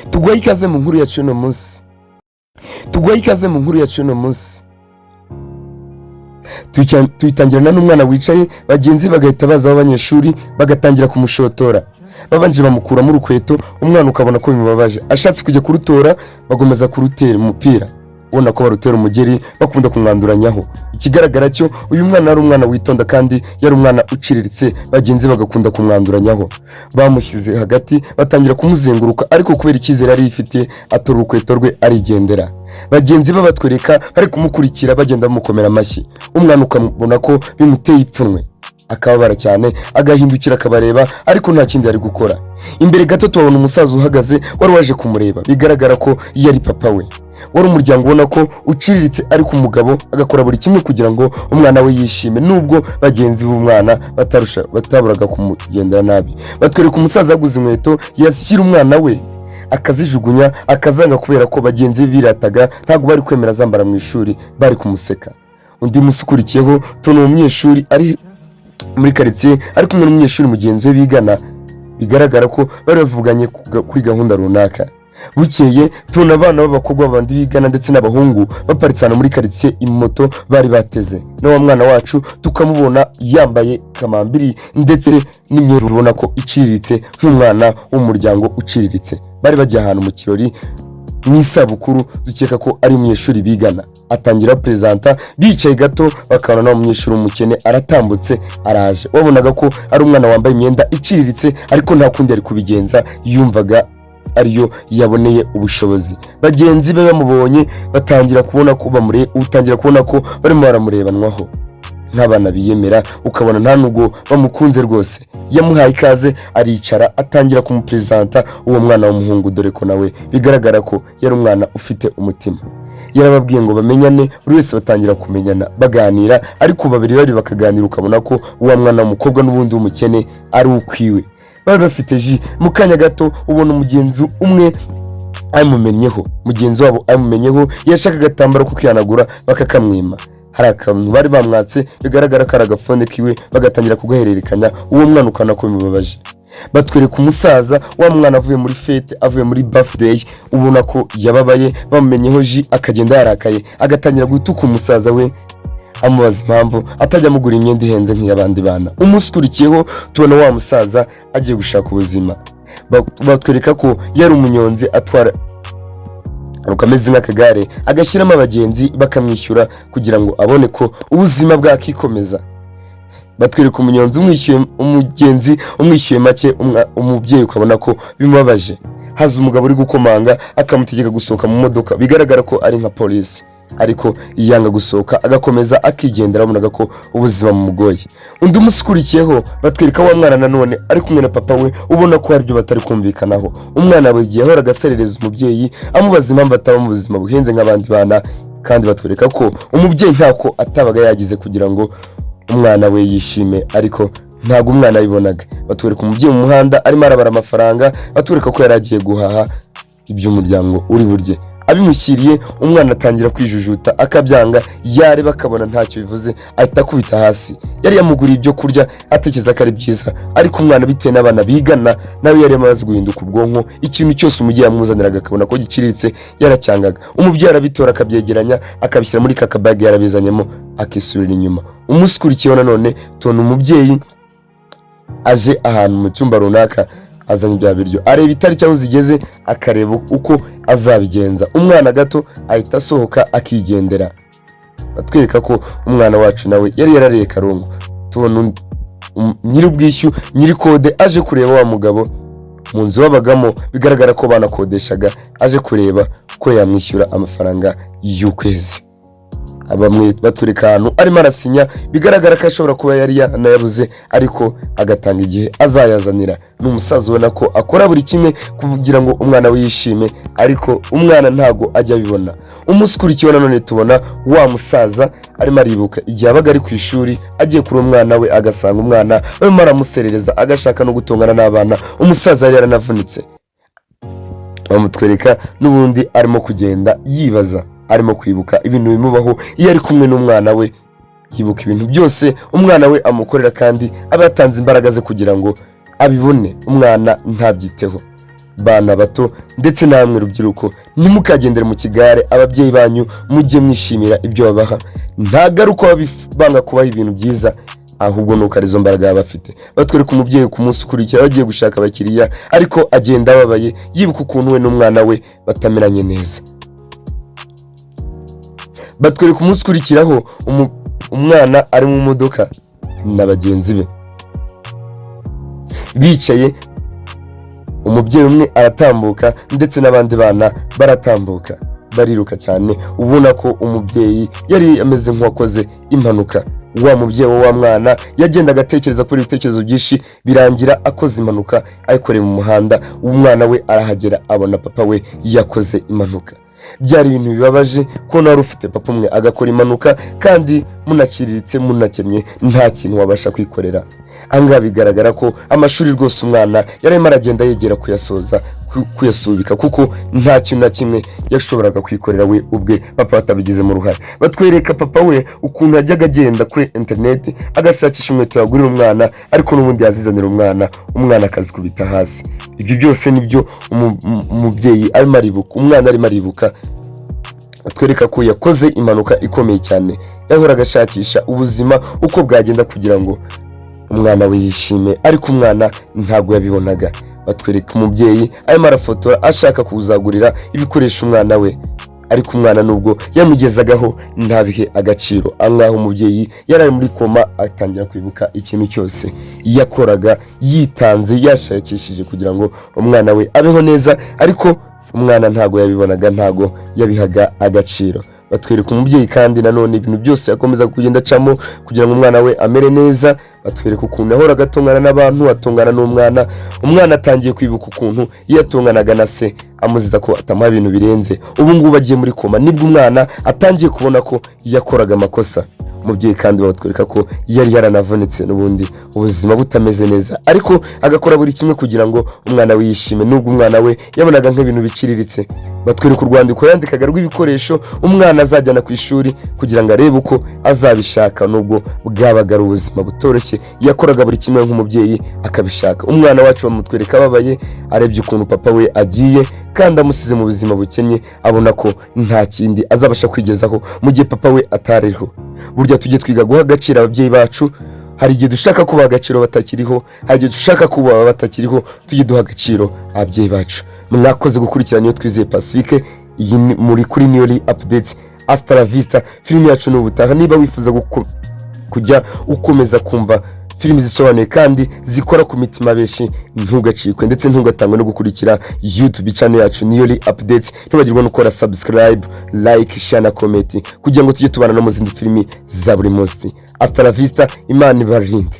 Tuguhaye ikaze mu nkuru yacu uno munsi. Tuyitangirana n'umwana wicaye, bagenzi bagahita baza abanyeshuri bagatangira kumushotora. Babanje bamukuramo urukweto, umwana ukabona ko bimubabaje. Ashatse kujya kurutora, bagomeza kurutera umupira. Ubona ko barutera umugeri, bakunda kumwanduranyaho. Ikigaragara cyo uyu mwana ari umwana witonda kandi yari umwana uciriritse, bagenzi bagakunda kumwanduranyaho. Bamushyize hagati, batangira kumuzenguruka, ariko kubera icyizere ari ifite, atora urukweto rwe arigendera. Bagenzi babatwereka bari kumukurikira bagenda bamukomera amashyi. Umwana ukabona ko bimuteye ipfunwe, akababara cyane, agahindukira akabareba, ariko nta kindi ari gukora. Imbere gato tubona umusaza uhagaze wari waje kumureba, bigaragara ko yari papa we. Wari umuryango ubona ko uciriritse, ariko umugabo agakora buri kimwe kugira ngo umwana we yishime, nubwo bagenzi b'umwana bataburaga kumugendera nabi. Batwereka umusaza yaguze inkweto, yashyira umwana we akazijugunya, akazanga kubera ko bagenzi birataga ntabwo bari kwemera zambara mu ishuri, bari kumuseka. Undi musukurikiyeho tubona umunyeshuri ari muri quartier ari kumwe n'umunyeshuri mugenzi we bigana, bigaragara ko bari bavuganye kuri gahunda runaka. Bukeye tubona abana b'abakobwa bandi bigana ndetse n'abahungu baparitse hano muri quartier imoto bari bateze. Nawe mwana wacu tukamubona yambaye kamambiri ndetse n'imyenda ubona ko iciriritse nk'umwana w'umuryango uciriritse. Bari bagiye ahantu mu kirori n'isabukuru, dukeka ko ari umunyeshuri bigana. Atangira presenta, bicaye gato bakabona na umunyeshuri umukene aratambutse araje. Wabonaga ko ari umwana wambaye imyenda iciriritse, ariko nta kundi ari kubigenza, yumvaga ariyo yaboneye ubushobozi. Bagenzi be bamubonye batangira kubona ko barimo baramurebanwaho nk'abana biyemera, ukabona nta nubwo bamukunze rwose. Yamuhaye ikaze, aricara atangira kumupresenta uwo mwana w'umuhungu, dore ko nawe bigaragara ko yari umwana ufite umutima. Yarababwiye ngo bamenyane, buri wese batangira kumenyana baganira, ariko babiri bakaganira, ukabona ko uwo mwana w'umukobwa n'ubundi w'umukene ari ukwiwe. Bari bafite ji. Mu kanya gato ubona umugenzi umwe mugenzi wabo amumenyeho, yashaka agatambaro ko kwihanagura bakakamwima. Hari akantu bari bamwatse, bigaragara ko ari agafone kiwe, bagatangira kugahererekanya. Uwo mwana ukana ko bimubabaje. Batwereka umusaza, wa mwana avuye muri fete, avuye muri birthday, ubona ko yababaye, bamumenyeho ji, akagenda yarakaye, agatangira gutuka umusaza we, amubaza impamvu atajya amugura imyenda ihenze nk'iy'abandi bana. Umusukurikiyeho tubona wa musaza agiye gushaka ubuzima. Batwereka ko yari umunyonzi atwara ameze nk'akagare, agashyiramo abagenzi bakamwishyura kugira ngo abone ko ubuzima bwakikomeza. Batwereka umunyonzi umugenzi umwishyuye make, umubyeyi ukabona ko bimubabaje. Haza umugabo uri gukomanga, akamutegeka gusohoka mu modoka, bigaragara ko ari nka polisi, ariko yanga gusohoka, agakomeza akigendera, abonaga ko ubuzima bumugoye. Undi umusukurikiyeho batwereka wa mwana nanone ari kumwe na papa we, ubona ko hari ibyo batari kumvikanaho. Umwana buri gihe ahora agaserereza umubyeyi, amubaza impamvu ataba mu buzima buhenze nk'abandi bana, kandi batwereka ko umubyeyi ntako atabaga yagize kugira ngo umwana we yishime, ariko ntabwo umwana abibonaga. Batwereka umubyeyi mu muhanda arimo arabara amafaranga, batwereka ko yari agiye guhaha iby'umuryango uri burye. Abimushyiriye, umwana atangira kwijujuta, akabyanga, yareba akabona ntacyo bivuze, ahita akubita hasi. Yari yamuguriye ibyo kurya atekereza ko ari byiza, ariko umwana bitewe n'abana bigana, nawe yari amaze guhinduka ubwonko. Ikintu cyose umubyeyi yamuzaniraga akabona ko giciriritse, yaracyangaga. Umubyeyi arabitora, akabyegeranya, akabishyira muri kakabage yarabizanyemo, akisubira inyuma. Umusukurikiyeho nanone tubona umubyeyi aje ahantu mu cyumba runaka, azanye bya biryo, areba itariki aho zigeze, akareba uko azabigenza. Umwana gato ahita asohoka akigendera. Batwereka ko umwana wacu nawe yari yarariye karungu. Tubona nyiri ubwishyu, nyiri kode aje kureba wa mugabo mu nzu babagamo, bigaragara ko banakodeshaga, aje kureba ko yamwishyura amafaranga y'ukwezi. Abamwe batwereka ahantu arimo arasinya, bigaragara ko ashobora kuba yari yanayabuze, ariko agatanga igihe azayazanira. N'umusaza ubona ko akora buri kimwe kugira ngo umwana we yishime, ariko umwana ntago ajya abibona. Umusukurikiyeho nanone tubona wa musaza arimo aribuka igihe abaga ari ku ishuri, agiye kuri umwana we, agasanga umwana barimo aramuserereza, agashaka no gutongana n'abana. Umusaza yari yaranavunitse. Bamutwereka n'ubundi arimo kugenda yibaza, arimo kwibuka ibintu bimubaho iyo ari kumwe n'umwana we. Yibuka ibintu byose umwana we amukorera, kandi aba yatanze imbaraga ze kugira ngo abibone. Umwana ntabyiteho. bana bato ndetse namwe rubyiruko, ntimukagendere mu kigare ababyeyi banyu, mujye mwishimira ibyo babaha. Ntagaruka banga kubaha ibintu byiza, ahubwo nuko arizo mbaraga baba bafite. Batwereka umubyeyi ku munsi ukurikira bagiye gushaka abakiriya, ariko agenda ababaye yibuka ukuntu we n'umwana we batameranye neza. Batwereka umunsi ukurikiraho umwana ari mu modoka na bagenzi be bicaye, umubyeyi umwe aratambuka ndetse n'abandi bana baratambuka bariruka cyane, ubona ko umubyeyi yari ameze nk'uwakoze impanuka. Wa mubyeyi wa mwana yagendaga atekereza kuri ibitekerezo byinshi, birangira akoze impanuka ayikoreye mu muhanda. Umwana we arahagera abona papa we yakoze impanuka. Byari ibintu bibabaje ko wari ufite papa umwe agakora impanuka, kandi munakiriritse munakemye nta kintu wabasha kwikorera. Angaha bigaragara ko amashuri rwose umwana yarimo aragenda yegera kuyasubika, kuko nta kintu na kimwe yashoboraga kwikorera we ubwe, papa batabigizemo uruhare. Batwereka papa we ukuntu yajyaga agenda kuri interineti agashakisha inkweto yagurira umwana, ariko n'ubundi yazizanira umwana akazikubita hasi. Ibyo byose nibyo umubyeyi arimo aribuka, umwana arimo aribuka. Batwereka ko yakoze impanuka ikomeye cyane, yahoraga agashakisha ubuzima uko bwagenda kugira ngo umwana we yishime, ariko umwana ntabwo yabibonaga. Batwereka umubyeyi arimo arafotora ashaka kuzagurira ibikoresho umwana we, ariko umwana nubwo yamugezagaho ntabihe agaciro. Angaho umubyeyi yari ari muri koma, atangira kwibuka ikintu cyose yakoraga yitanze, yashakishije kugira ngo umwana we abeho neza, ariko umwana ntago yabibonaga, ntago yabihaga agaciro. Batwereka umubyeyi kandi nanone ibintu byose akomeza kugenda acamo kugira ngo umwana we amere neza. Batwereka ukuntu yahoraga atongana n'abantu, atongana n'umwana. Umwana atangiye kwibuka ukuntu iyo atonganaga na se amuziza ko atamuha ibintu birenze. Ubu ngubu agiye muri koma, nibwo umwana atangiye kubona ko yakoraga amakosa. Umubyeyi kandi batwereka ko yari yaranavunitse, n'ubundi ubuzima butameze neza, ariko agakora buri kimwe kugira ngo umwana we yishime, nubwo umwana we yabonaga nk'ibintu biciriritse. Batwereka urwandiko yandikaga rw'ibikoresho umwana azajyana ku ishuri kugira ngo arebe uko azabishaka, nubwo bwabaga ari ubuzima butoroshye. Yakoraga buri kimwe nk'umubyeyi akabishaka. Umwana wacu bamutwereka ababaye, arebye ukuntu papa we agiye kandi amusize mu buzima bukennye, abona ko nta kindi azabasha kwigezaho mu gihe papa we atariho. Burya tujye twiga guha agaciro ababyeyi bacu. Hari igihe dushaka kubaha agaciro batakiriho, hari igihe dushaka kubaha batakiriho, tujye duha agaciro ababyeyi bacu. Mwakoze gukurikirana Niyo Twizeye Pacifique, iyi muri kuri Niyoli Updates. Hasta la vista, filimi yacu n'ubutaha. Niba wifuza kujya ukomeza kumva filimi zisobanuye kandi zikora ku mitima benshi, ntugacikwe ndetse ntugatangwe no gukurikira YouTube channel yacu Niyoli Updates. Ntibagirwa no gukora subscribe, like, share na comment kugira ngo tujye tubana no mu zindi filimi za buri munsi. Hasta la vista, Imana ibarinde.